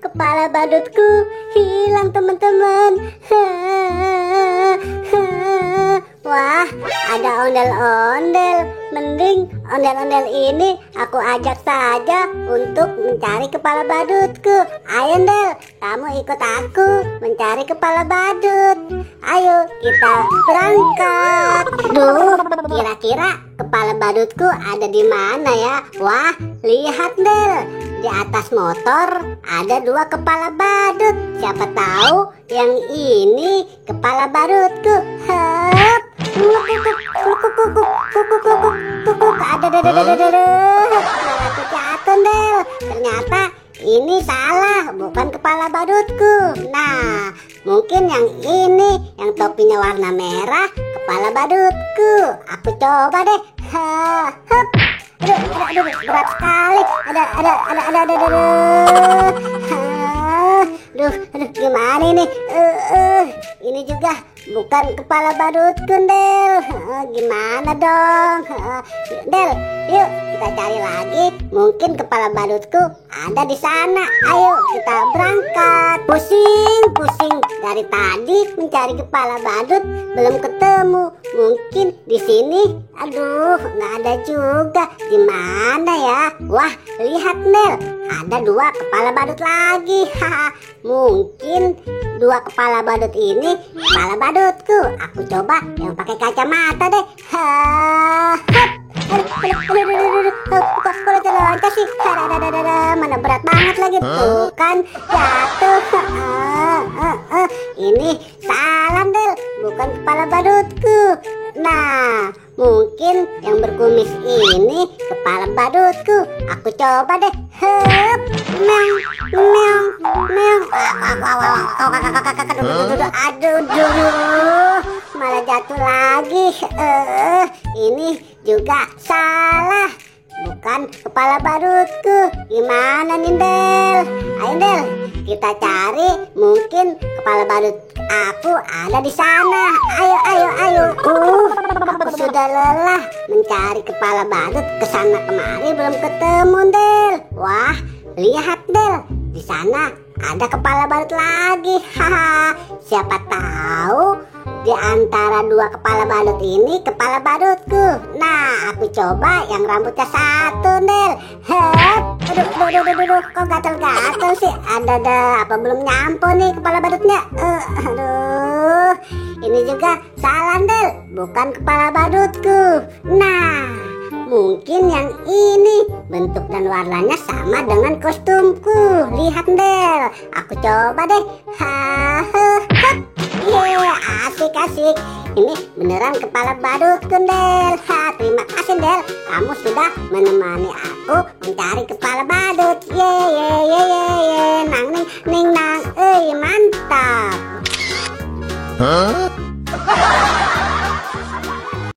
Kepala badutku hilang, teman-teman. Wah, ada ondel-ondel. Mending ondel-ondel ini aku ajak saja untuk mencari kepala badutku. Ayo, Del, kamu ikut aku mencari kepala badut. Ayo kita berangkat. Duh, kira-kira kepala badutku ada di mana ya? Wah, lihat, Del, di atas motor ada 2 kepala badut. Siapa tahu yang ini kepala badutku. Hup. Jatuh, Del. Ternyata ini salah, bukan kepala badutku. Nah, mungkin yang ini, yang topinya warna merah, kepala badutku. Aku coba deh. Hup. Aduh, berat sekali. Aduh, gimana ini? Ini juga bukan kepala badutku, Del. Gimana dong? Del, yuk kita cari lagi. Mungkin kepala badutku ada di sana. Ayo kita berangkat. Pusing dari tadi mencari kepala badut, belum ketemu. Mungkin di sini. Aduh, nggak ada juga. Di mana ya? Wah, lihat, Del, ada 2 kepala badut lagi. Mungkin 2 kepala badut ini kepala badutku. Aku coba yang pakai kacamata deh. Kok loncat sih? Mana berat banget lagi. Tuh kan jatuh. Ini salah, Del, bukan kepala badutku. Nah, mungkin yang berkumis ini kepala badutku. Aku coba deh. Hup. Meong. Aduh, malah jatuh lagi. Ini juga salah, bukan kepala badutku. Gimana nih, Del? Ayo, Del, kita cari. Mungkin kepala badut aku ada di sana. Ayo. Aku sudah lelah mencari kepala badut kesana kemari, belum ketemu, Del. Wah, lihat, Del, di sana ada kepala badut lagi. Siapa tahu di antara 2 kepala badut ini kepala badutku. Nah, aku coba yang rambutnya 1, Del. Aduh, kok gatel-gatel sih? Ada apa belum nyampe nih kepala badutnya? Aduh, ini juga salah, Del, bukan kepala badutku. Nah, mungkin yang ini bentuk dan warnanya sama dengan kostumku. Lihat, Del, aku coba deh. Asik. Ini beneran kepala badutku, Del. Terima kasih, Del, kamu sudah menemani aku mencari kepala badut. Nang ning nang, mantap.